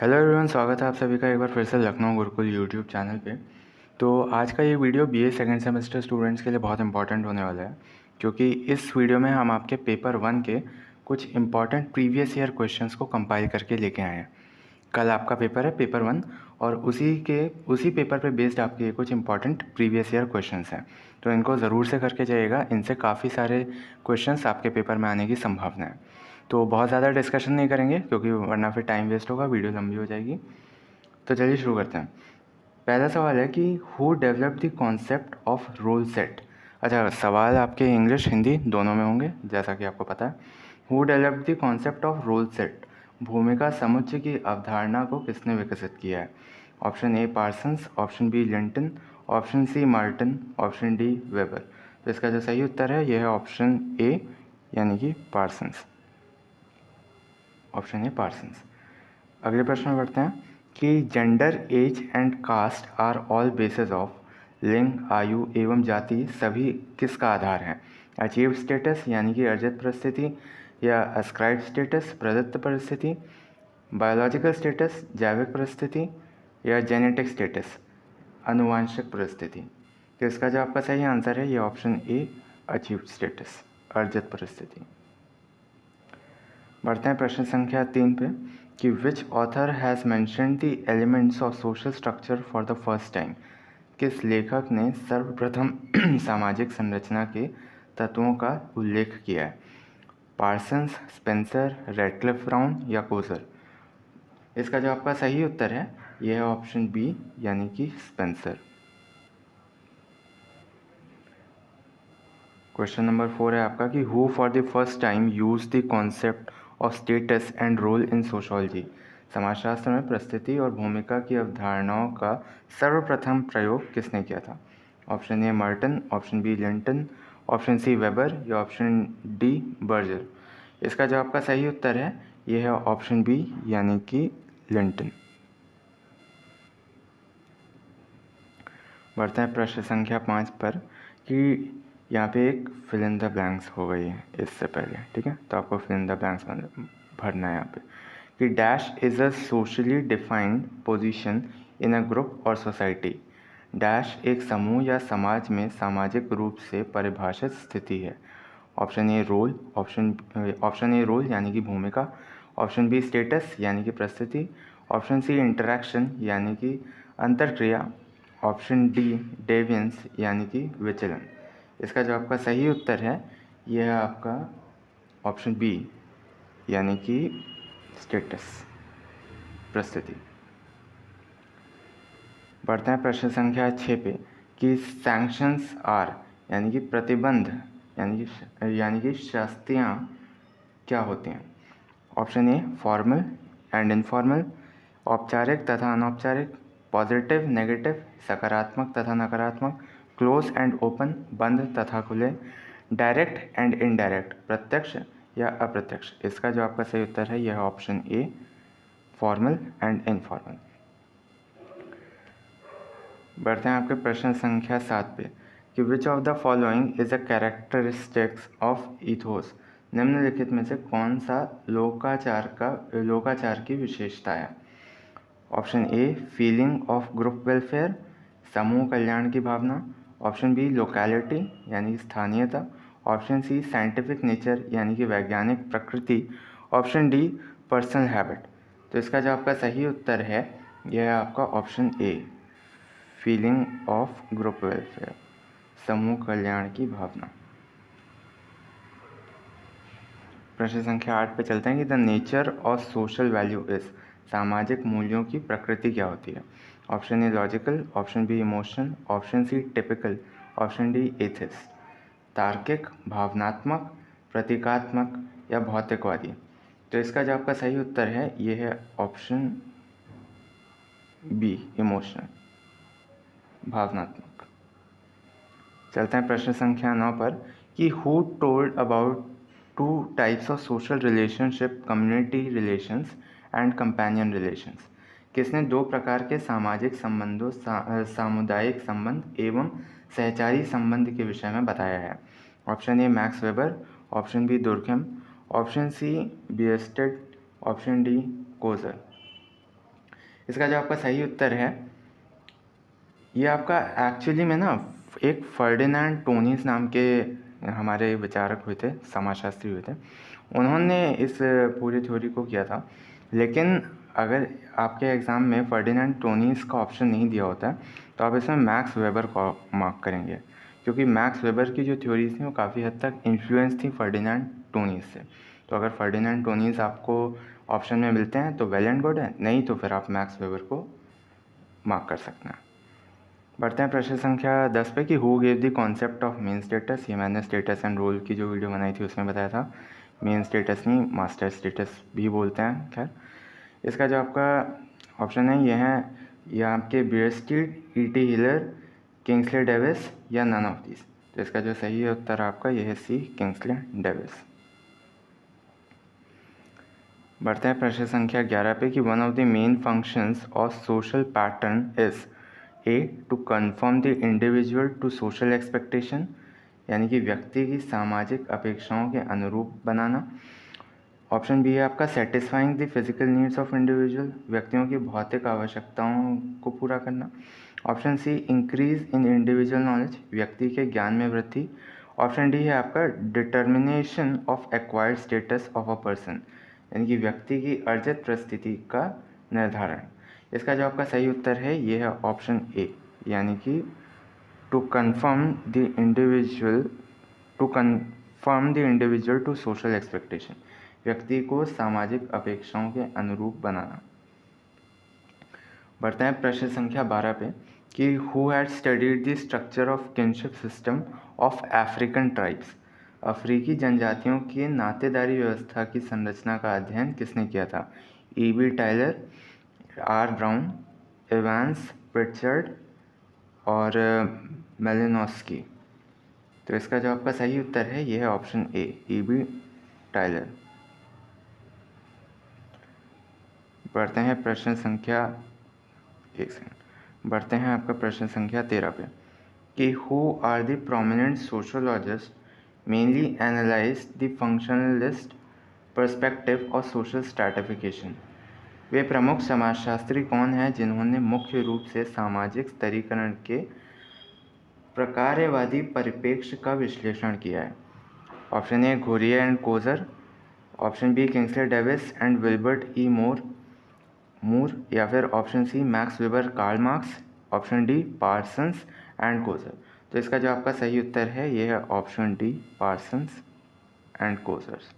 Hello everyone, स्वागत है आप सभी का एक बार फिर से लखनऊ गुरुकुल यूट्यूब चैनल पे। तो आज का ये video BA second semester students के लिए बहुत इंपॉर्टेंट होने वाला है, क्योंकि इस वीडियो में हम आपके पेपर 1 के कुछ इंपॉर्टेंट प्रीवियस ईयर क्वेश्चंस को कंपाइल करके लेके आए हैं। कल आपका पेपर है पेपर 1 और उसी पेपर पे बेस्ड आपके ये कुछ इंपॉर्टेंट प्रीवियस ईयर क्वेश्चंस हैं। तो इनको ज़रूर से करके जाइएगा, इनसे काफ़ी सारे क्वेश्चंस आपके पेपर में आने की संभावना है। तो बहुत ज़्यादा डिस्कशन नहीं करेंगे क्योंकि वरना फिर टाइम वेस्ट होगा, वीडियो लंबी हो जाएगी। तो चलिए शुरू करते हैं। पहला सवाल है कि who develop the concept of role set. अच्छा, सवाल आपके इंग्लिश हिंदी दोनों में होंगे जैसा कि आपको पता है। Who develop the concept of role set, भूमिका समुच्चय की अवधारणा को किसने विकसित किया है? Option A Parsons, option B Linton, option C Martin, option D Weber. तो इसका जो सही उत्तर है यह है ऑप्शन ए यानी कि पार्सन्स। Option A Parsons. अगले प्रश्न में बढ़ते हैं कि gender, age and caste are all basis of, लिंग, आयु एवं जाति सभी किसका आधार है? अचीव स्टेटस यानी कि अर्जित परिस्थिति, या अस्क्राइब स्टेटस प्रदत्त परिस्थिति, बायोलॉजिकल स्टेटस जैविक परिस्थिति, या जेनेटिक स्टेटस आनुवांशिक परिस्थिति। तो इसका जो आपका सही आंसर है ये ऑप्शन ए अचीव स्टेटस अर्जित परिस्थिति। बढ़ते हैं प्रश्न संख्या 3 पे कि विच author has mentioned the elements of social structure for the first time. किस लेखक ने सर्वप्रथम सामाजिक संरचना के तत्वों का उल्लेख किया है? पार्सन्स, स्पेंसर, रैडक्लिफ ब्राउन या कोजर। इसका जो आपका सही उत्तर है यह है ऑप्शन बी यानी कि स्पेंसर। क्वेश्चन नंबर 4 है आपका कि who for the first time use the concept of status and role in sociology. समाजशास्त्र में परिस्थिति और भूमिका की अवधारणाओं का सर्वप्रथम प्रयोग किसने किया था? Option A Martin, option B Linton, option C Weber या ऑप्शन डी बर्जर। इसका जो आपका सही उत्तर है यह है ऑप्शन बी यानी कि लिंटन। बढ़ते हैं प्रश्न संख्या 5 पर कि यहाँ पे एक फिल इन द ब्लैंक्स हो गई है इससे पहले, ठीक है? तो आपको फिल इन द ब्लैंक्स भरना है यहाँ पे कि dash is a socially defined position in a group और सोसाइटी। डैश एक समूह या समाज में सामाजिक रूप से परिभाषित स्थिति है। Option A role, option A role यानी कि भूमिका, ऑप्शन बी स्टेटस यानी कि परिस्थिति, ऑप्शन सी इंटरैक्शन यानी कि अंतरक्रिया, ऑप्शन डी डेवियंस यानी कि विचलन। इसका जो आपका सही उत्तर है यह है आपका ऑप्शन बी यानी कि स्टेटस परिस्थिति। बढ़ते हैं प्रश्न संख्या 6 पे कि सैंक्शंस आर यानी कि प्रतिबंध यानी कि शास्तियाँ क्या होती हैं? Option a formal and informal, औपचारिक तथा अनौपचारिक, पॉजिटिव नेगेटिव सकारात्मक तथा नकारात्मक, क्लोज एंड ओपन बंद तथा खुले, डायरेक्ट एंड इनडायरेक्ट प्रत्यक्ष या अप्रत्यक्ष। इसका जो आपका सही उत्तर है यह है option a formal and informal. बढ़ते हैं आपके प्रश्न संख्या 7 पे कि विच of the following is a characteristics of ethos. निम्नलिखित में से कौन सा लोकाचार की विशेषता है? Option a feeling of group welfare, समूह कल्याण की भावना, ऑप्शन बी लोकैलिटी यानी स्थानीयता, ऑप्शन सी साइंटिफिक नेचर यानी कि वैज्ञानिक प्रकृति, ऑप्शन डी पर्सनल हैबिट। तो इसका जो आपका सही उत्तर है यह है आपका option a feeling of group welfare, समूह कल्याण की भावना। प्रश्न संख्या 8 पे चलते हैं कि the nature of social value is, सामाजिक मूल्यों की प्रकृति क्या होती है? Option A logical, option B emotional, option C typical, option D ethics. तार्किक, भावनात्मक, प्रतीकात्मक या भौतिकवादी। तो इसका जो आपका सही उत्तर है ये है ऑप्शन बी इमोशनल, भावनात्मक। चलते हैं प्रश्न संख्या 9 पर कि who told about to types of social relationship, community relations and companion relations. किसने दो प्रकार के सामाजिक संबंधों, सामुदायिक संबंध एवं सहचारी संबंध के विषय में बताया है? Option A Max Weber, option B Durkheim, option C Bierstedt, option D Coser. इसका जो आपका सही उत्तर है, ये आपका एक्चुअली में ना एक फर्डिनेंड टोनीस नाम के हमारे विचारक हुए थे, समाजशास्त्री हुए थे, उन्होंने इस पूरी थ्योरी को किया था। लेकिन अगर आपके एग्ज़ाम में फर्डिनेंड टोनीस का ऑप्शन नहीं दिया होता है तो आप इसमें मैक्स वेबर को मार्क करेंगे, क्योंकि मैक्स वेबर की जो थ्योरीज थी वो काफ़ी हद तक इन्फ्लुएंस थी फर्डिनेंड टोनीस से। तो अगर फर्डिनेंड टोनीस आपको ऑप्शन में मिलते हैं तो वेल एंड गुड है, नहीं तो फिर आप मैक्स वेबर को मार्क कर सकते हैं। बढ़ते हैं प्रश्न संख्या 10 पे कि who gave the concept of main status. ये मैंने स्टेटस एंड रोल की जो वीडियो बनाई थी उसमें बताया था। मेन स्टेटस नहीं, मास्टर स्टेटस भी बोलते हैं। खैर, इसका जो आपका ऑप्शन है ये है, ये आपके बियरस्टीड, ई.टी. हिलर, किंग्सले डेविस या नन ऑफ दिस। तो इसका जो सही उत्तर आपका ये है सी, किंग्सले डेविस। बढ़ते हैं प्रश्न संख्या 11 पे कि one of the main functions of social pattern is a to confirm the individual to social expectation, यानी कि व्यक्ति की सामाजिक अपेक्षाओं के अनुरूप बनाना। ऑप्शन बी है आपका satisfying the physical needs of individual, व्यक्तियों की भौतिक आवश्यकताओं को पूरा करना। Option C increase in individual knowledge, व्यक्ति के ज्ञान में वृद्धि। ऑप्शन डी है आपका determination of acquired status of a person, यानी कि व्यक्ति की अर्जित परिस्थिति का निर्धारण। इसका जो आपका सही उत्तर है ये है ऑप्शन ए, यानी कि to confirm the individual to social expectation, व्यक्ति को सामाजिक अपेक्षाओं के अनुरूप बनाना। बढ़ते हैं प्रश्न संख्या 12 पे कि who had studied the structure of kinship system of African tribes, अफ्रीकी जनजातियों की नातेदारी व्यवस्था की संरचना का अध्ययन किसने किया था। E B. Tylor, R. Brown, Evans, Pritchard और मेलिनोस्की। तो इसका जो आपका सही उत्तर है ये है ऑप्शन ए, ई.बी. टायलर। बढ़ते हैं प्रश्न संख्या बढ़ते हैं आपका प्रश्न संख्या 13 पे कि who are the prominent sociologist mainly analyse the functionalist perspective और सोशल स्ट्रैटिफिकेशन। वे प्रमुख समाजशास्त्री कौन हैं जिन्होंने मुख्य रूप से सामाजिक स्तरीकरण के प्रकार्यवादी परिप्रेक्ष्य का विश्लेषण किया है। Option A Ghurye and Coser, option B Kingsley Davis and Wilbert E Moore, या फिर option C Max Weber, Karl Marx, option D Parsons and Coser. तो इसका जो आपका सही उत्तर है ये है option D, Parsons and Coser's.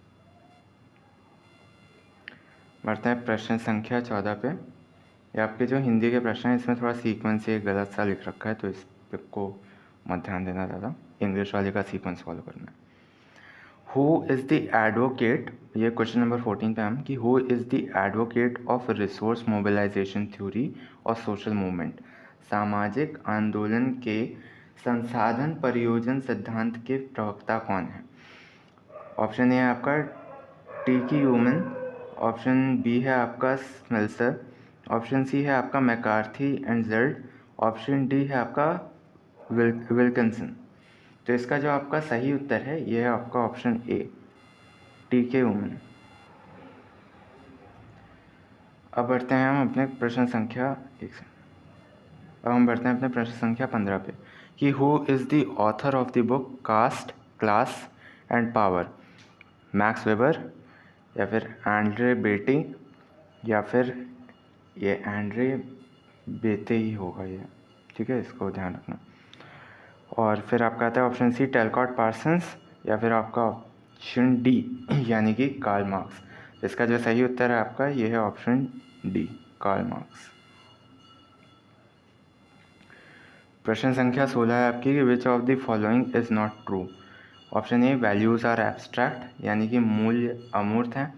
बढ़ते हैं प्रश्न संख्या 14 पे। ये आपके जो हिंदी के प्रश्न हैं इसमें थोड़ा सीक्वेंस से गलत सा लिख रखा है, तो इस को मत ध्यान देना ज़्यादा, इंग्लिश वाले का सीक्वेंस फॉलो करना है। हु इज़ द एडवोकेट, ये क्वेश्चन नंबर 14 पे हम कि who is the advocate of resource mobilisation theory और सोशल मूवमेंट, सामाजिक आंदोलन के संसाधन परियोजन सिद्धांत के प्रवक्ता कौन है। ऑप्शन ए है आपका टी.की. ह्यूमन, ऑप्शन बी है आपका स्मेल्सर, ऑप्शन सी है आपका McCarthy and gelled, option D है आपका विल्किंसन। तो इसका जो आपका सही उत्तर है ये है आपका ऑप्शन ए, टी.के. ह्यूमन। अब बढ़ते हैं हम अपने प्रश्न संख्या 15 पे कि who is the author of the book caste, class and power. Max Weber, या फिर एंड्रे बेटे, या फिर ये एंड्रे बेटे ही होगा ये, ठीक है, इसको ध्यान रखना। और फिर आपका आता है ऑप्शन सी टेलकॉट पार्सन्स, या फिर आपका ऑप्शन डी यानी कि कार्ल मार्क्स। इसका जो सही उत्तर है आपका ये है ऑप्शन डी, कार्ल मार्क्स। प्रश्न संख्या 16 है आपकी, which of the following is not true. Option A values are abstract, यानी कि मूल्य अमूर्त हैं।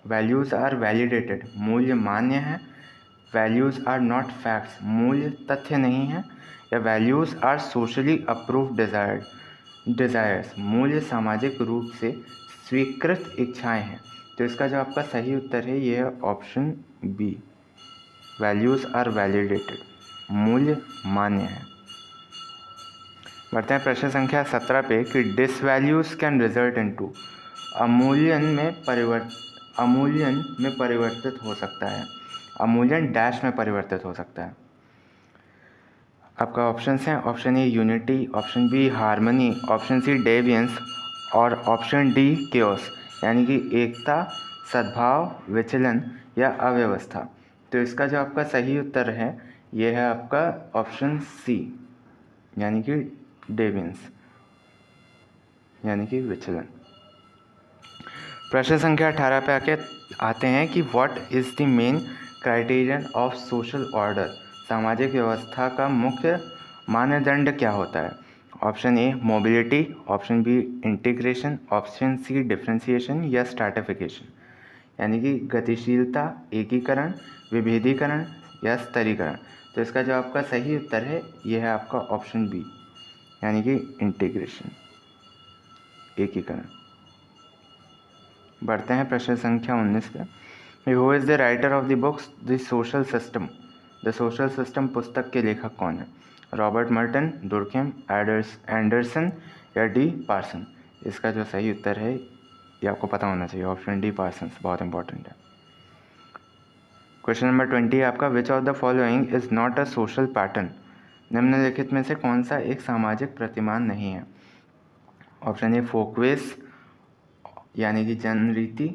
वैल्यूज़ आर वैलिडेटेड, मूल्य मान्य है। वैल्यूज़ आर नॉट फैक्ट्स, मूल्य तथ्य नहीं है। या values are socially approved desires, मूल्य सामाजिक रूप से स्वीकृत इच्छाएं हैं। तो इसका जो आपका सही उत्तर है ये है option B, values are validated, मूल्य मान्य है। बढ़ते हैं प्रश्न संख्या 17 पे कि डिसवैल्यूज़ कैन रिजल्ट इनटू, अमूल्यन में परिवर्तित हो सकता है। अवमूल्यन डैश में परिवर्तित हो सकता है। आपका ऑप्शंस हैं, option A unity, option B harmony, option C deviance और ऑप्शन डी केओस, यानी कि एकता, सद्भाव, विचलन या अव्यवस्था। तो इसका जो आपका सही उत्तर है ये है आपका ऑप्शन सी, यानी कि डेवियंस, यानी कि विचलन। प्रश्न संख्या 18 पे आते हैं कि what is the main criterion of social order, सामाजिक व्यवस्था का मुख्य मानदंड क्या होता है। Option A mobility, option B integration, option C differentiation या स्ट्रैटिफिकेशन, यानी कि गतिशीलता, एकीकरण, विभेदीकरण या स्तरीकरण। तो इसका जो आपका सही उत्तर है यह है आपका ऑप्शन बी, यानी कि इंटीग्रेशन, एकीकरण। बढ़ते हैं प्रश्न संख्या 19 पे। Who is the writer of the books the social system, the social system पुस्तक के लेखक कौन है। रॉबर्ट मर्टन, दुर्खेम, एंडरसन या डी पार्सन। इसका जो सही उत्तर है ये आपको पता होना चाहिए, ऑप्शन डी पार्सन्स, बहुत इंपॉर्टेंट है। क्वेश्चन नंबर 20 आपका, which of the following is not a social pattern, निम्नलिखित में से कौन सा एक सामाजिक प्रतिमान नहीं है। ऑप्शन ए फोकवेस, यानी कि जनरीति,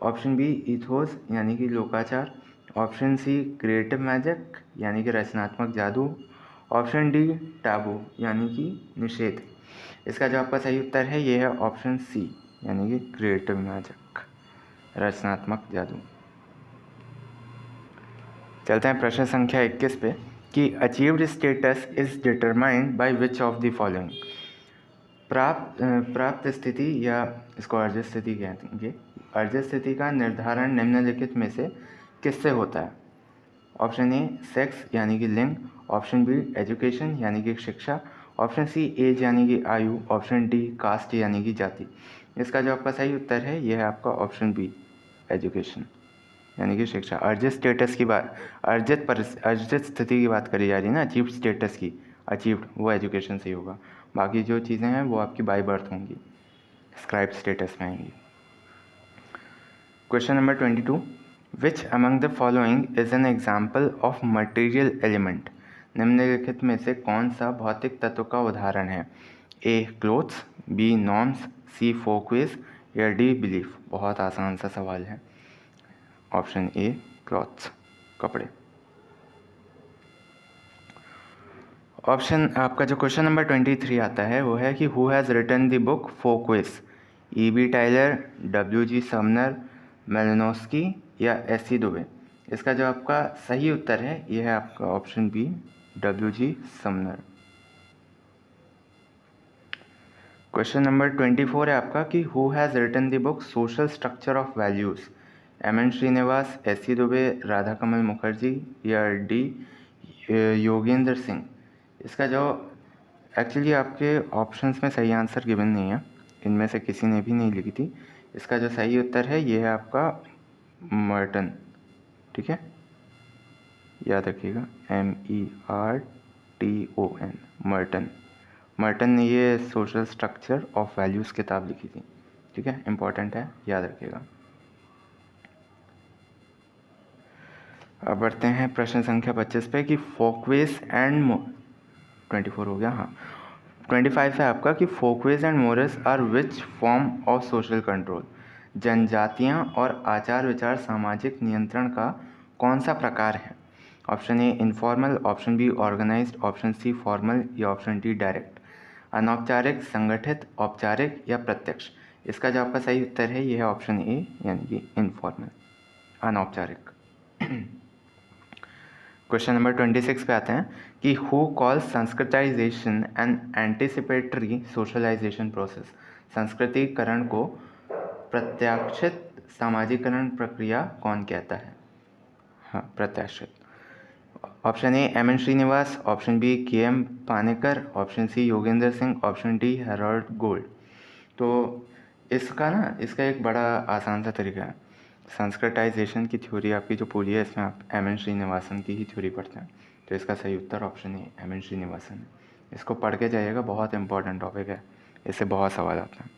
ऑप्शन बी इथोस, यानी कि लोकाचार, ऑप्शन सी क्रिएटिव मैजिक, यानी कि रचनात्मक जादू, ऑप्शन डी टैबू, यानी कि निषेध। इसका जो आपका सही उत्तर है ये है ऑप्शन सी, यानी कि क्रिएटिव मैजिक, रचनात्मक जादू। चलते हैं प्रश्न संख्या 21 पे कि achieved status is determined by which of the following, प्राप्त स्थिति या इसको अर्जित स्थिति कहेंगे, अर्जित स्थिति का निर्धारण निम्नलिखित में से किससे होता है। ऑप्शन ए सेक्स, यानी कि लिंग, ऑप्शन बी एजुकेशन, यानी कि शिक्षा, ऑप्शन सी एज, यानी कि आयु, ऑप्शन डी कास्ट, यानी कि जाति। इसका जो आपका सही उत्तर है यह है आपका ऑप्शन बी, एजुकेशन, यानी कि शिक्षा। अर्जित स्टेटस की बात, अर्जित स्थिति की बात करी जा रही है ना, अचीव्ड स्टेटस की, अचीव्ड वो एजुकेशन से ही होगा, बाकी जो चीज़ें हैं वो आपकी बाय बर्थ होंगी, स्क्राइब स्टेटस में आएंगी। Question number 22, which among the following is an example of material element, निम्नलिखित में से कौन सा भौतिक तत्व का उदाहरण है। ए क्लोथ्स, बी नॉर्म्स, सी फोकवेज या डी बिलीफ। बहुत आसान सा सवाल है, ऑप्शन ए क्लॉथ्स, कपड़े। ऑप्शन आपका जो क्वेश्चन नंबर 23 आता है वो है कि who has written the book Folkways, E B Tylor, W G Sumner, Malinowski या एस सी दुबे। इसका जो आपका सही उत्तर है यह है आपका option B, W G Sumner. Question number 24 है आपका कि who has written the book social structure of values, M N Srinivas, S C Dube, Radha Kamal Mukherjee या डी योगेंद्र सिंह। इसका जो एक्चुअली आपके ऑप्शंस में सही आंसर गिवन नहीं है, इनमें से किसी ने भी नहीं लिखी थी। इसका जो सही उत्तर है ये है आपका मर्टन, ठीक है, याद रखिएगा, MERTON, मर्टन। मर्टन ने ये सोशल स्ट्रक्चर ऑफ वैल्यूज़ किताब लिखी थी, ठीक है, इंपॉर्टेंट है, याद रखिएगा। अब बढ़ते हैं प्रश्न संख्या 25 पे कि फोकवेज एंड 24 हो गया, हाँ 25 है आपका कि folkways and mores are which form of social control, जनजातियाँ और आचार विचार सामाजिक नियंत्रण का कौन सा प्रकार है। Option A informal, option B organised, option C formal या ऑप्शन डी डायरेक्ट। अनौपचारिक, संगठित, औपचारिक या प्रत्यक्ष। इसका जो आपका सही उत्तर है यह है ऑप्शन ए, यानी कि इनफॉर्मल, अनौपचारिक। क्वेश्चन नंबर 26 पे आते हैं कि who calls Sanskritization and anticipatory socialization process, संस्कृतिकरण को प्रत्याशित सामाजिकरण प्रक्रिया कौन कहता है। हाँ प्रत्याशित। Option A M N Srinivas, option B K M Panikkar, option C Yogendra Singh, option D Harold Gould. तो इसका एक बड़ा आसान सा तरीका है, संस्कृताइजेशन की थ्योरी आपकी जो पूरी है इसमें आप एम एन श्रीनिवासन की ही थ्योरी पढ़ते हैं, तो इसका सही उत्तर option A M N Srinivasan है। इसको पढ़ के जाइएगा, बहुत इंपॉर्टेंट टॉपिक है, इससे बहुत सवाल आते हैं।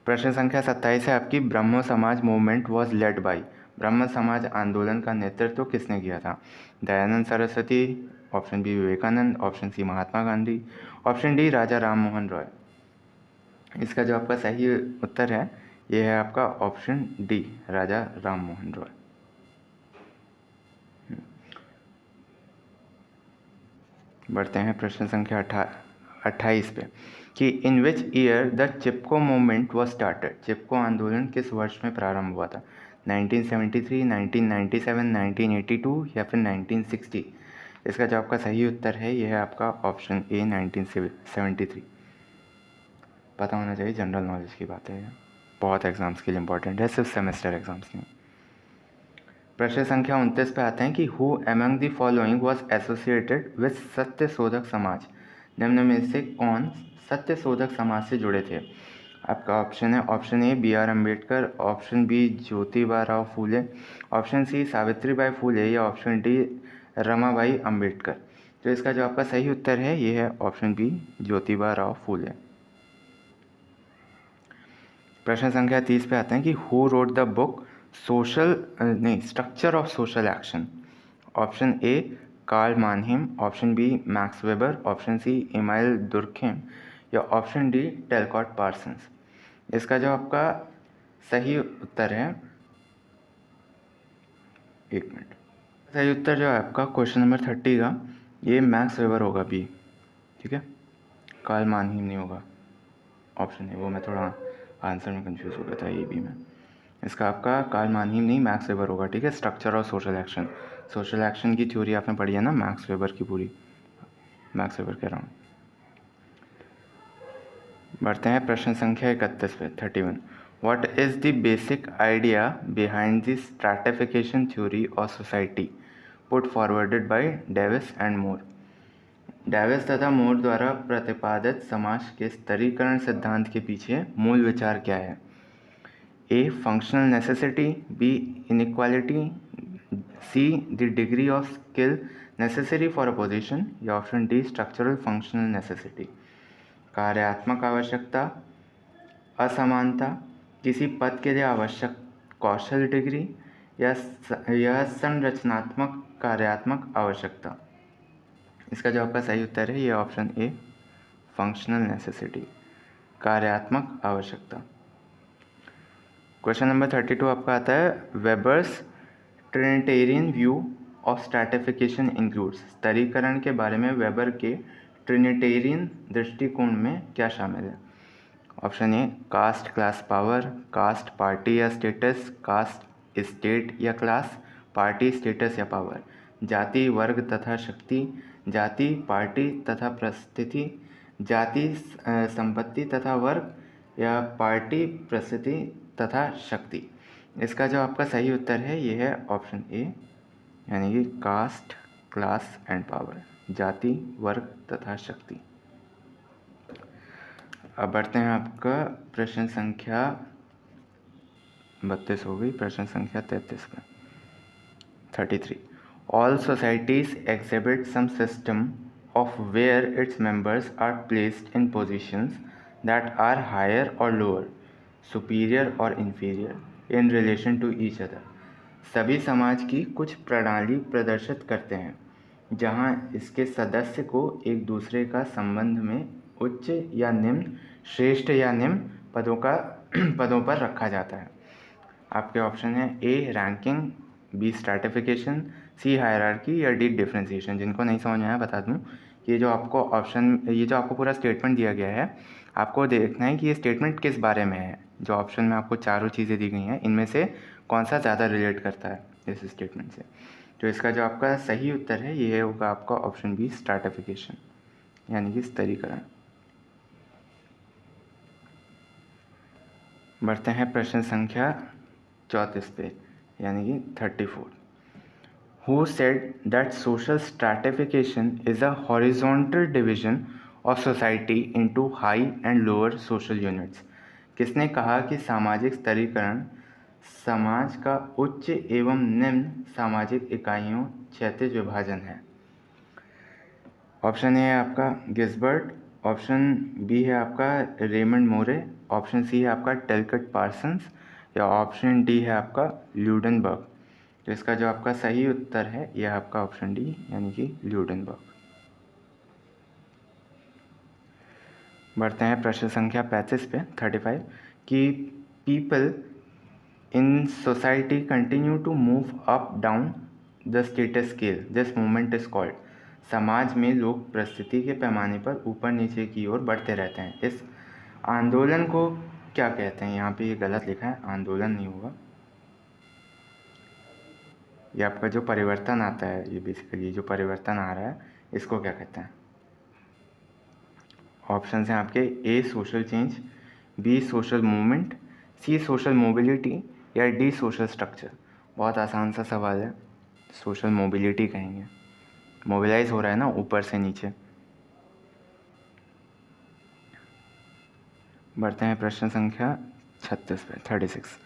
प्रश्न संख्या 27 है आपकी, ब्रह्मो समाज मूवमेंट वॉज लेड बाई, ब्रह्म समाज आंदोलन का नेतृत्व किसने किया था? Dayanand Saraswati, option B Vivekanand, option C Mahatma Gandhi, option D Raja Ram Mohan Roy. इसका जो आपका सही उत्तर है ये है आपका ऑप्शन डी, राजा राम मोहन रॉय। बढ़ते हैं प्रश्न संख्या 28 पे कि in which year the Chipko movement was started. Chipko आंदोलन किस वर्ष में प्रारंभ हुआ था? 1973, 1997, 1982 या फिर 1960? इसका जो आपका सही उत्तर है यह है आपका ऑप्शन ए, 1973। पता होना चाहिए, जनरल नॉलेज की बात है, बहुत एग्जाम्स के लिए इंपॉर्टेंट है, सिर्फ सेमेस्टर एग्जाम्स नहीं। प्रश्न संख्या 29 पे आते हैं कि who among the following was associated with सत्य शोधक समाज। निम्न में से कौन सत्य शोधक समाज से जुड़े थे? आपका ऑप्शन है option A B R Ambedkar, option B Jyotiba Rao Phule, option C Savitribai Phule या ऑप्शन डी रमाबाई अम्बेडकर। तो इसका जो आपका सही उत्तर है ये है ऑप्शन बी ज्योतिबा राव फूले। प्रश्न संख्या 30 पे आते हैं कि who wrote the book structure of social action. Option A Karl Mannheim, option B Max Weber, option C Emile Durkheim या ऑप्शन डी टेलकॉट पार्सन्स। इसका जो आपका सही उत्तर है, एक मिनट, सही उत्तर जो है आपका क्वेश्चन नंबर 30 का ये मैक्स वेबर होगा, बी। ठीक है, कार्ल मानहिम नहीं होगा, ऑप्शन है वो, मैं थोड़ा आंसर में कंफ्यूज हो गया था ए बी में। इसका आपका कार्ल मानहिम नहीं मैक्स वेबर होगा। ठीक है, स्ट्रक्चर और सोशल एक्शन, सोशल एक्शन की थ्योरी आपने पढ़ी है ना, मैक्स वेबर की पूरी, मैक्स वेबर कह रहा हूँ। बढ़ते हैं प्रश्न संख्या 31 पे, 31। What is the basic idea behind the stratification theory of society put forwarded by Davis and Moore. Davis तथा मोर द्वारा प्रतिपादित समाज के स्तरीकरण सिद्धांत के पीछे मूल विचार क्या है? A functional necessity, B inequality, C the degree of skill necessary for a position या option D structural functional necessity. कार्यात्मक आवश्यकता, असमानता, किसी पद के लिए आवश्यक कौशल डिग्री या संरचनात्मक कार्यात्मक आवश्यकता। इसका जो आपका सही उत्तर है ये ऑप्शन ए फंक्शनल नेसेसिटी, कार्यात्मक आवश्यकता। क्वेश्चन नंबर 32 आपका आता है Weber's trinitarian view of stratification includes. स्तरीकरण के बारे में वेबर के ट्रिनिटेरियन दृष्टिकोण में क्या शामिल है? Option A caste class power, caste party या स्टेटस, कास्ट स्टेट या क्लास, पार्टी स्टेटस या पावर, जाति वर्ग तथा शक्ति, जाति पार्टी तथा प्रस्थिति, जाति संपत्ति तथा वर्ग या पार्टी प्रस्थिति तथा शक्ति। इसका जो आपका सही उत्तर है ये है ऑप्शन ए, यानी कि कास्ट क्लास एंड पावर, जाति वर्ग तथा शक्ति। अब बढ़ते हैं आपका प्रश्न संख्या 32 हो गई, प्रश्न संख्या 33 पे, 33। All societies exhibit some system of where its members are placed in positions that are higher or lower, superior or inferior in relation to each other। सभी समाज की कुछ प्रणाली प्रदर्शित करते हैं जहां इसके सदस्य को एक दूसरे का संबंध में उच्च या निम्न, श्रेष्ठ या निम्न पदों पर रखा जाता है। आपके ऑप्शन है ए रैंकिंग, बी स्ट्रैटिफिकेशन, सी हायरार्की या डी डिफरेंशिएशन। जिनको नहीं समझ में आया बता दूं, ये जो आपको पूरा स्टेटमेंट दिया गया है, आपको देखना है कि ये स्टेटमेंट किस बारे में है। जो ऑप्शन में आपको चारों चीज़ें दी गई हैं, इनमें से कौन सा ज़्यादा रिलेट करता है इस स्टेटमेंट से। तो इसका जो आपका सही उत्तर है ये होगा आपका ऑप्शन बी स्ट्रैटिफिकेशन, यानी कि स्तरीकरण। बढ़ते हैं प्रश्न संख्या 34 पे, यानी कि 34। Who said that social stratification is a horizontal division of society into high and lower social units? किसने कहा कि सामाजिक स्तरीकरण समाज का उच्च एवं निम्न सामाजिक इकाइयों क्षैतिज विभाजन है? ऑप्शन ए है आपका गिल्बर्ट, ऑप्शन बी है आपका रेमंड मोरे, ऑप्शन सी है आपका टेलकट पार्सन्स या ऑप्शन डी है आपका ल्यूडेनबर्ग। तो इसका जो आपका सही उत्तर है यह आपका ऑप्शन डी यानी कि ल्यूडेनबर्ग। बढ़ते हैं प्रश्न संख्या 35 पे 35 कि people in society continue to move up down the status scale, this movement is called. समाज में लोग परिस्थिति के पैमाने पर ऊपर नीचे की ओर बढ़ते रहते हैं, इस आंदोलन को क्या कहते हैं? यहाँ पे ये गलत लिखा है, आंदोलन नहीं होगा। ये आपका जो परिवर्तन आता है, ये बेसिकली जो परिवर्तन आ रहा है इसको क्या कहते हैं? ऑप्शन हैं आपके A social change, B social movement, C social mobility या डी सोशल स्ट्रक्चर। बहुत आसान सा सवाल है, सोशल मोबिलिटी कहेंगे, मोबिलाइज हो रहा है ना ऊपर से नीचे। बढ़ते हैं प्रश्न संख्या 36 पे 36।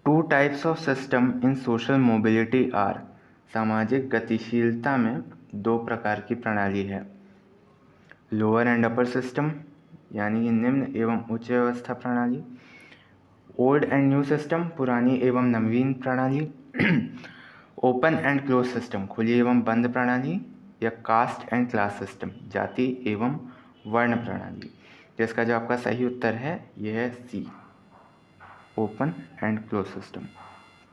Two types of system in social mobility are, सामाजिक गतिशीलता में दो प्रकार की प्रणाली है। लोअर एंड अपर सिस्टम यानी कि निम्न एवं उच्च व्यवस्था प्रणाली, ओल्ड एंड न्यू सिस्टम पुरानी एवं नवीन प्रणाली, ओपन एंड क्लोज सिस्टम खुली एवं बंद प्रणाली, या कास्ट एंड क्लास सिस्टम जाति एवं वर्ण प्रणाली। तो इसका जो आपका सही उत्तर है यह है C, open and close system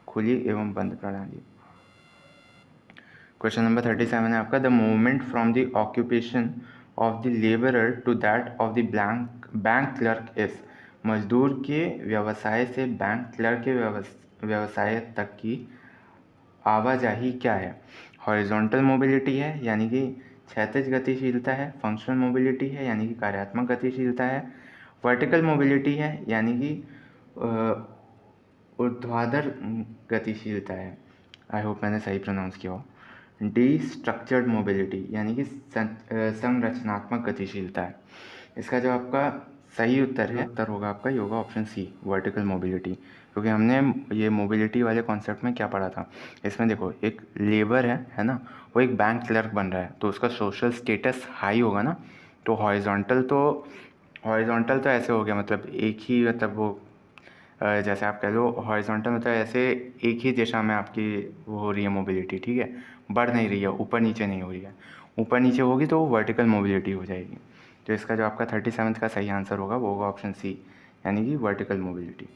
खुली एवं बंद प्रणाली। क्वेश्चन नंबर 37 है आपका the movement from the occupation of the labourer to that of the bank clerk is, मजदूर के व्यवसाय से बैंक क्लर्क के व्यवसाय तक की आवाजाही क्या है? हॉरिजॉन्टल मोबिलिटी है यानी कि क्षैतिज गतिशीलता है, फंक्शनल मोबिलिटी है यानी कि कार्यात्मक गतिशीलता है, वर्टिकल मोबिलिटी है यानी कि ऊर्ध्वाधर गतिशीलता है। आई होप मैंने सही प्रोनाउंस किया हो। डी स्ट्रक्चर्ड मोबिलिटी यानी कि संरचनात्मक गतिशीलता है। इसका जो आपका सही उत्तर है उत्तर होगा आपका ये होगा ऑप्शन सी, वर्टिकल मोबिलिटी। क्योंकि हमने ये मोबिलिटी वाले कॉन्सेप्ट में क्या पढ़ा था, इसमें देखो एक लेबर है ना, वो एक बैंक क्लर्क बन रहा है तो उसका सोशल स्टेटस हाई होगा ना। तो हॉरिजॉन्टल तो ऐसे हो गया, मतलब एक ही, मतलब वो जैसे आप कह लो हॉरिजॉन्टल मतलब ऐसे एक ही दिशा में आपकी वो हो रही है मोबिलिटी, ठीक है, बढ़ नहीं रही है, ऊपर नीचे नहीं हो रही है। ऊपर नीचे होगी तो वो वर्टिकल मोबिलिटी हो जाएगी। तो इसका जो आपका 37 का सही आंसर होगा वो होगा ऑप्शन सी यानी कि वर्टिकल मोबिलिटी।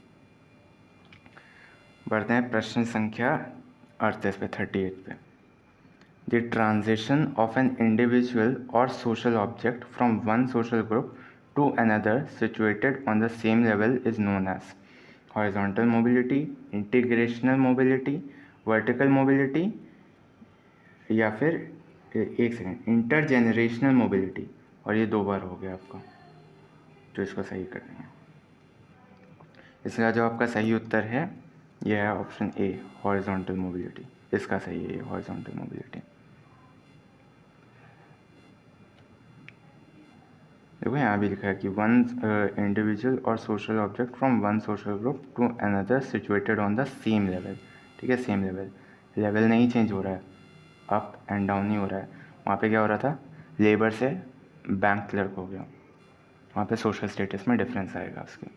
बढ़ते हैं प्रश्न संख्या 38 पे 38 पे the transition of an individual और social object from one social group to another situated on the same level is known as horizontal mobility, integrational mobility, vertical mobility या फिर एक सेकेंड इंटरजेनरेशनल मोबिलिटी। और ये दो बार हो गया आपका, जो इसको सही कर देंगे। इसका जो आपका सही उत्तर है यह है ऑप्शन ए, हॉरिजॉन्टल मोबिलिटी। इसका सही है हॉरिजॉन्टल मोबिलिटी। देखो यहाँ भी लिखा है कि वन इंडिविजुअल और social object from one social group to another situated on the same level, ठीक है, सेम लेवल नहीं चेंज हो रहा है, अप एंड डाउन नहीं हो रहा है। वहाँ पे क्या हो रहा था, लेबर से बैंक क्लर्क हो गया, वहाँ पे सोशल स्टेटस में डिफरेंस आएगा, उसके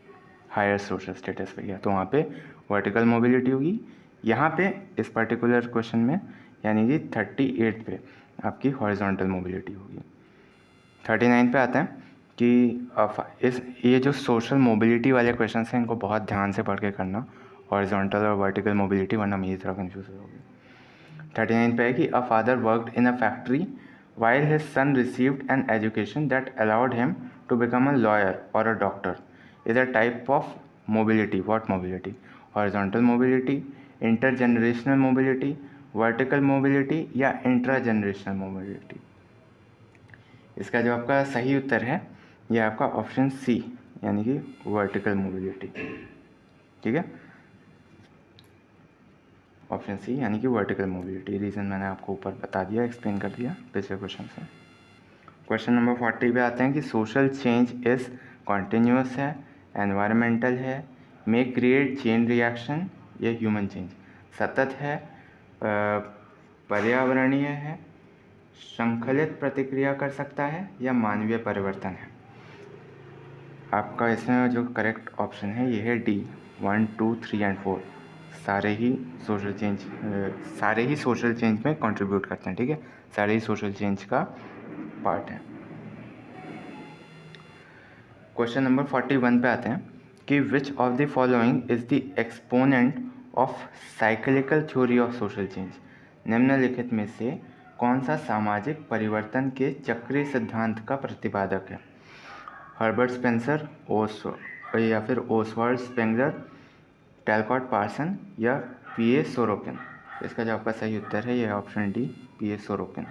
हायर सोशल स्टेटस पे गया तो वहाँ पे वर्टिकल मोबिलिटी होगी। यहाँ पे इस पर्टिकुलर क्वेश्चन में यानी कि 38 पे आपकी हॉरिजॉन्टल मोबिलिटी होगी। 39 पे आते हैं कि ये जो सोशल मोबिलिटी वाले क्वेश्चन हैं इनको बहुत ध्यान से पढ़ के करना, हॉरिजॉन्टल और वर्टिकल मोबिलिटी, वरना मेरी तरह कन्फ्यूज होगी। 39 पे है कि a father worked in a factory while his son received an education that allowed him to become a lawyer or a doctor is a type of mobility. What mobility? Horizontal mobility, intergenerational mobility, vertical mobility या intragenerational mobility। इसका जो आपका सही उत्तर है यह आपका option C यानी कि वर्टिकल मोबिलिटी, ठीक है, ऑप्शन सी यानी कि वर्टिकल मोबिलिटी। रीज़न मैंने आपको ऊपर बता दिया, एक्सप्लेन कर दिया पिछले क्वेश्चन से। क्वेश्चन नंबर 40 पे आते हैं कि सोशल चेंज इज़ कॉन्टीन्यूअस है, एनवायरमेंटल है, मे क्रिएट चेन रिएक्शन, या ह्यूमन चेंज, सतत है, पर्यावरणीय है, श्रृंखलित प्रतिक्रिया कर सकता है, या मानवीय परिवर्तन है। आपका इसमें जो करेक्ट ऑप्शन है ये है डी, 1, 2, 3 एंड 4 सारे ही सोशल चेंज में कंट्रीब्यूट करते हैं, ठीक है, सारे ही सोशल चेंज का पार्ट है। क्वेश्चन नंबर 41 पे आते हैं कि विच of the following is the exponent of cyclical theory of social change. निम्नलिखित में से कौन सा सामाजिक परिवर्तन के चक्रीय सिद्धांत का प्रतिपादक है? हर्बर्ट स्पेंसर, या फिर ओसवाल्ड स्पेंगलर, टैलकॉट पार्सन या पीए सोरोकिन। इसका जो आपका सही उत्तर है यह option D, PA Sorokin.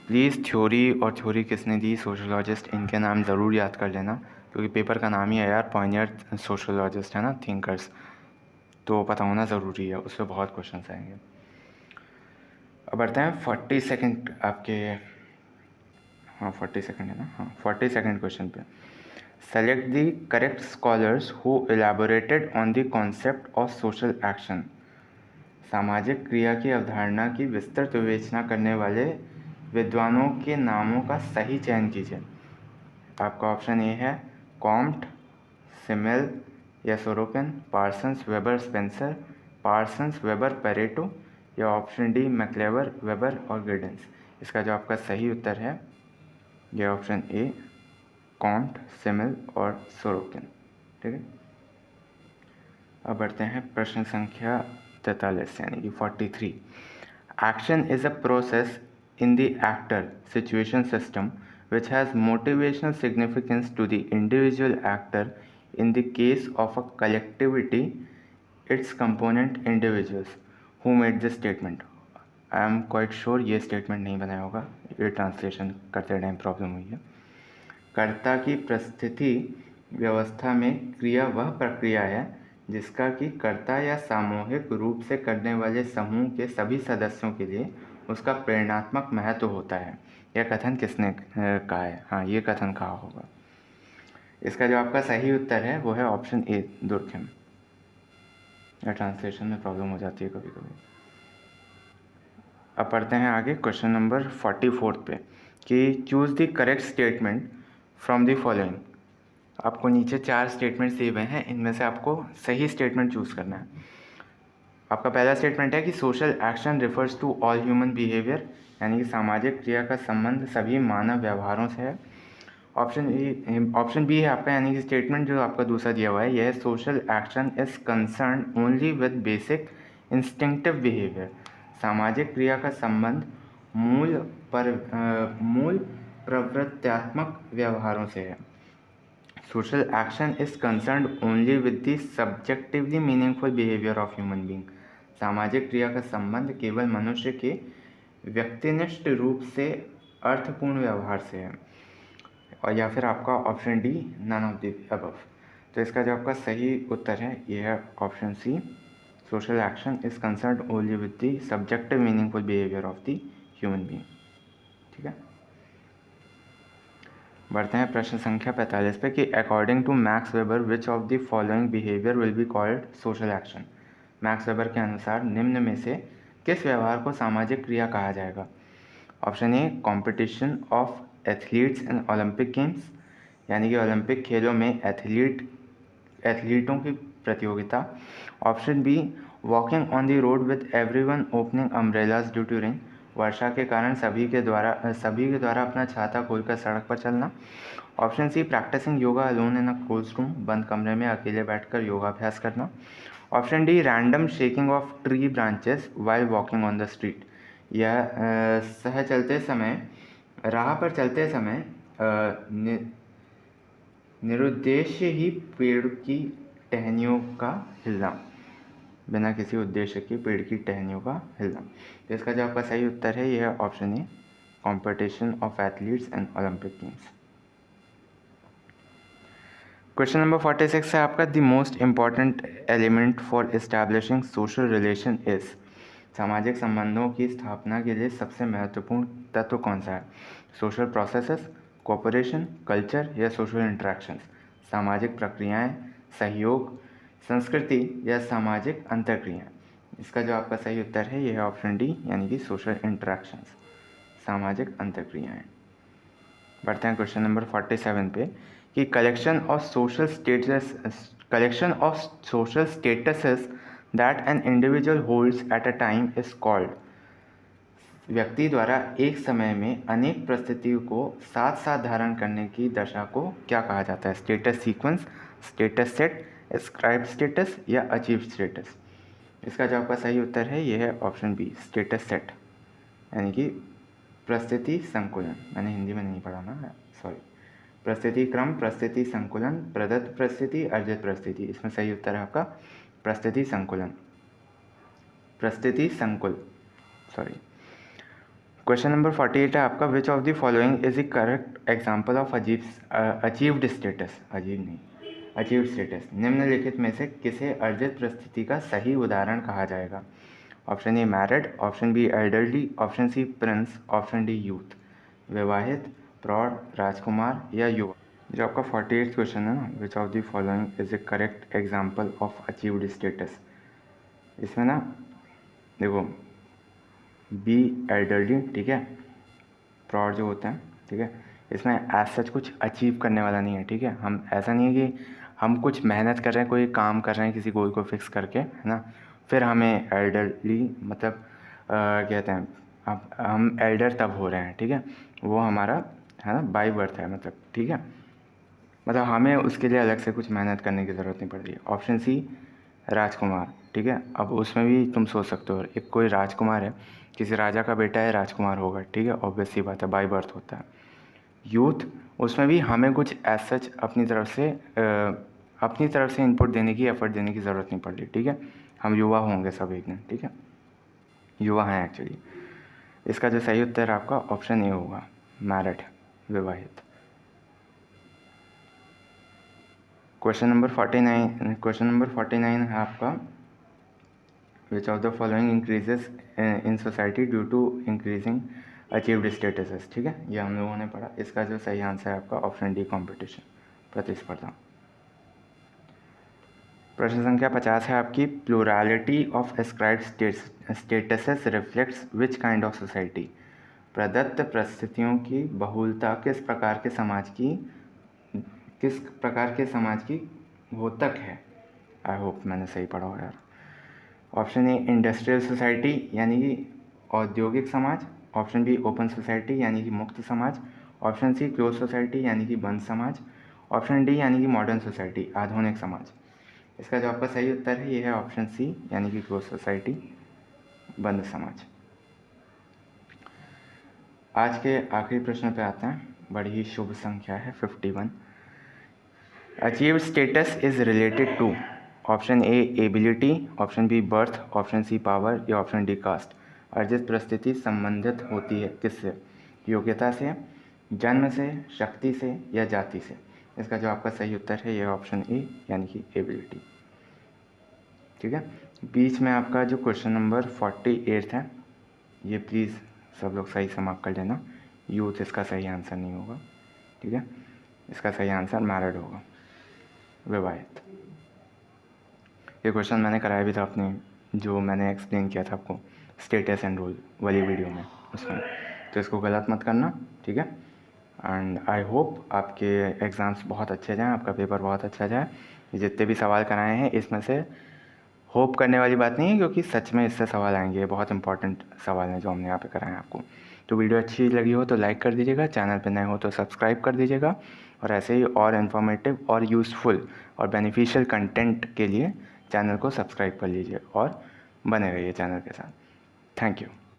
Please theory और थ्योरी किसने दी, सोशोलॉजिस्ट, इनके नाम ज़रूर याद कर लेना, क्योंकि पेपर का नाम ही है यार पॉइनियर सोशोलॉजिस्ट, है ना, थिंकर्स, तो पता होना ज़रूरी है, उस पर बहुत क्वेश्चन आएंगे। अब बढ़ते हैं 40 सेकेंड आपके, हाँ 40 सेकेंड है ना, हाँ 40 सेकेंड क्वेश्चन पे। Select the correct scholars who elaborated on the concept of social action. सामाजिक क्रिया की अवधारणा की विस्तृत विवेचना करने वाले विद्वानों के नामों का सही चयन कीजिए। आपका ऑप्शन ए है कॉम्ट, सिमेल या Sorokin, Parsons, weber, Spencer, Parsons, weber, Pareto या ऑप्शन डी मैक्लेवर, वेबर और गिडेंस। इसका जो आपका सही उत्तर है यह ऑप्शन ए, कॉम्ट, सिमेल और सोरोकिन, ठीक है। अब बढ़ते हैं प्रश्न संख्या 43 यानी कि 43। Action is a process in the actor situation system which has motivational significance to the individual actor. In the case of a collectivity, its component individuals. Who made this statement? I am quite sure ये statement नहीं बनाया होगा, ये translation करते time problem हुई है। कर्ता की परिस्थिति व्यवस्था में क्रिया वह प्रक्रिया है जिसका कि कर्ता या सामूहिक रूप से करने वाले समूह के सभी सदस्यों के लिए उसका प्रेरणात्मक महत्व होता है। यह कथन किसने कहा है? हाँ, ये कथन कहा होगा। इसका जो आपका सही उत्तर है वो है ऑप्शन ए, दुर्खिम। या ट्रांसलेशन में प्रॉब्लम हो जाती है कभी कभी। अब पढ़ते हैं आगे क्वेश्चन नंबर 44 पे कि choose the correct statement from the following. आपको नीचे 4 स्टेटमेंट दिए हुए हैं, इनमें से आपको सही स्टेटमेंट चूज़ करना है। आपका पहला स्टेटमेंट है कि social action refers to all human behaviour, यानी कि सामाजिक क्रिया का संबंध सभी मानव व्यवहारों से है। ऑप्शन बी है आपका, यानी कि स्टेटमेंट जो आपका दूसरा दिया हुआ है यह social action is concern only with basic instinctive behaviour. सामाजिक क्रिया का संबंध मूल प्रवृत्त्यात्मक व्यवहारों से है। Social action is concerned only with the subjectively meaningful behaviour of human being. सामाजिक क्रिया का संबंध केवल मनुष्य के व्यक्तिनिष्ठ रूप से अर्थपूर्ण व्यवहार से है। और या फिर आपका option D, none of the above. तो इसका जो आपका सही उत्तर है यह है option C, social action is concerned only with the subjective meaningful behaviour of the human being, ठीक है। बढ़ते हैं प्रश्न संख्या 45 पे कि according to Max Weber which of the following behaviour will be called social action. Max Weber के अनुसार निम्न में से किस व्यवहार को सामाजिक क्रिया कहा जाएगा? Option A, competition of athletes in Olympic games, यानी कि ओलंपिक खेलों में एथलीटों की प्रतियोगिता। Option B, walking on the road with everyone opening umbrellas due to rain, वर्षा के कारण सभी के द्वारा अपना छाता खोलकर सड़क पर चलना। Option C, practising yoga alone in a close room, बंद कमरे में अकेले बैठकर योगाभ्यास करना। Option D, random shaking of tree branches while walking on the street, यह राह पर चलते समय निरुद्देश्य ही पेड़ की टहनियों का हिलना, बिना किसी उद्देश्य के पेड़ की टहनियों का हिलना। तो इसका जो आपका सही उत्तर है यह है option A, competition of athletes in Olympic games. Question number 46 है आपका, the most important element for establishing social relation is. सामाजिक संबंधों की स्थापना के लिए सबसे महत्वपूर्ण तत्व कौन सा है? सोशल प्रोसेसेस, कोऑपरेशन, कल्चर या सोशल इंटरेक्शंस। सामाजिक प्रक्रियाएं, सहयोग, संस्कृति या सामाजिक अंतर्क्रियाएं। इसका जो आपका सही उत्तर है यह है ऑप्शन डी, यानी कि सोशल इंटरेक्शंस, सामाजिक अंतर्क्रियाएं। बढ़ते हैं क्वेश्चन नंबर 47 पे कि collection of social statuses that an individual holds at a time is called. व्यक्ति द्वारा एक समय में अनेक परिस्थितियों को साथ साथ धारण करने की दशा को क्या कहा जाता है? Status sequence, status set, ascribe status या अचीव स्टेटस। इसका जो आपका सही उत्तर है ये है ऑप्शन बी, स्टेटस सेट, यानी कि परिस्थिति संकुलन। मैंने हिंदी में नहीं पढ़ा ना, सॉरी। परिस्थिति क्रम, परिस्थिति संकुलन, प्रदत्त परिस्थिति, अर्जित परिस्थिति। इसमें सही उत्तर है आपका परिस्थिति संकुलन, परिस्थिति संकुल, सॉरी। क्वेश्चन नंबर 48 है आपका, which of the following is the correct example of achieved status, achieved status. निम्नलिखित में से किसे अर्जित परिस्थिति का सही उदाहरण कहा जाएगा? Option A married, option B elderly, option C prince, option D youth. विवाहित, प्रौढ़, राजकुमार या युवा। जो आपका 48 क्वेश्चन है ना, विच of the following is the correct example of achieved status. इसमें ना देखो, बी एल्डरली, ठीक है, प्रौढ़ जो होता है, ठीक है, इसमें एज सच कुछ अचीव करने वाला नहीं है, ठीक है। हम ऐसा नहीं है कि हम कुछ मेहनत कर रहे हैं, कोई काम कर रहे हैं किसी गोल को फिक्स करके, है ना, फिर हमें एल्डरली मतलब कहते हैं, अब हम एल्डर तब हो रहे हैं, ठीक है, वो हमारा है ना बाई बर्थ है, मतलब ठीक है, मतलब हमें उसके लिए अलग से कुछ मेहनत करने की ज़रूरत नहीं पड़ रही है। ऑप्शन सी राजकुमार, ठीक है। अब उसमें भी तुम सोच सकते हो, एक कोई राजकुमार है, किसी राजा का बेटा है, राजकुमार होगा, ठीक है, ऑब्वियस सी बात है, बाई बर्थ होता है। यूथ, उसमें भी हमें कुछ एज सच अपनी तरफ से इनपुट देने की, एफर्ट देने की ज़रूरत नहीं पड़ रही, ठीक है। हम युवा होंगे सब एक दिन, ठीक है, युवा हैं एक्चुअली। इसका जो सही उत्तर आपका ऑप्शन ए होगा, मैरिड, विवाहित। क्वेश्चन नंबर 49 है आपका, which of the following increases in society due to increasing achieved statuses, ठीक है, ये हम लोगों ने पढ़ा। इसका जो सही आंसर है आपका ऑप्शन डी, कॉम्पिटिशन, प्रतिस्पर्धा। प्रश्न संख्या 50 है आपकी, plurality of ascribed statuses reflects which kind of society. प्रदत्त परिस्थितियों की बहुलता किस प्रकार के समाज की घोतक है? आई होप मैंने सही पढ़ा हो यार। ऑप्शन ए इंडस्ट्रियल सोसाइटी यानी कि औद्योगिक समाज, ऑप्शन बी ओपन सोसाइटी यानी कि मुक्त समाज, ऑप्शन सी क्लोज सोसाइटी यानी कि बंद समाज, ऑप्शन डी यानी कि मॉडर्न सोसाइटी, आधुनिक समाज। इसका जो आपका सही उत्तर है ये है ऑप्शन सी, यानी कि क्लोज सोसाइटी, बंद समाज। आज के आखिरी प्रश्न पे आते हैं, बड़ी ही शुभ संख्या है 51। Achieved status is related to, option A ability, option B birth, option C power या ऑप्शन डी कास्ट। अर्जित परिस्थिति संबंधित होती है किससे? योग्यता से, जन्म से, शक्ति से या जाति से। इसका जो आपका सही उत्तर है ये ऑप्शन ए, यानी कि एबिलिटी, ठीक है। बीच में आपका जो क्वेश्चन नंबर 48 है, ये प्लीज़ सब लोग सही से मार्क कर लेना। यूथ इसका सही आंसर नहीं होगा, ठीक है, इसका सही आंसर मैरिड होगा, विवाहित। ये क्वेश्चन मैंने कराया भी था अपने, जो मैंने एक्सप्लेन किया था आपको स्टेटस एंड रोल वाली वीडियो में, उसमें, तो इसको गलत मत करना, ठीक है। एंड आई होप आपके एग्ज़ाम्स बहुत अच्छे जाएँ, आपका पेपर बहुत अच्छा जाए। जितने भी सवाल कराए हैं इसमें से होप करने वाली बात नहीं है, क्योंकि सच में इससे सवाल आएंगे, बहुत इंपॉर्टेंट सवाल हैं जो हमने यहाँ पे कराए हैं आपको। तो वीडियो अच्छी लगी हो तो लाइक कर दीजिएगा, चैनल पे नए हो तो सब्सक्राइब कर दीजिएगा, और ऐसे ही और इन्फॉर्मेटिव और यूज़फुल और बेनिफिशियल कंटेंट के लिए चैनल को सब्सक्राइब कर लीजिए और बने रहिए चैनल के साथ। Thank you.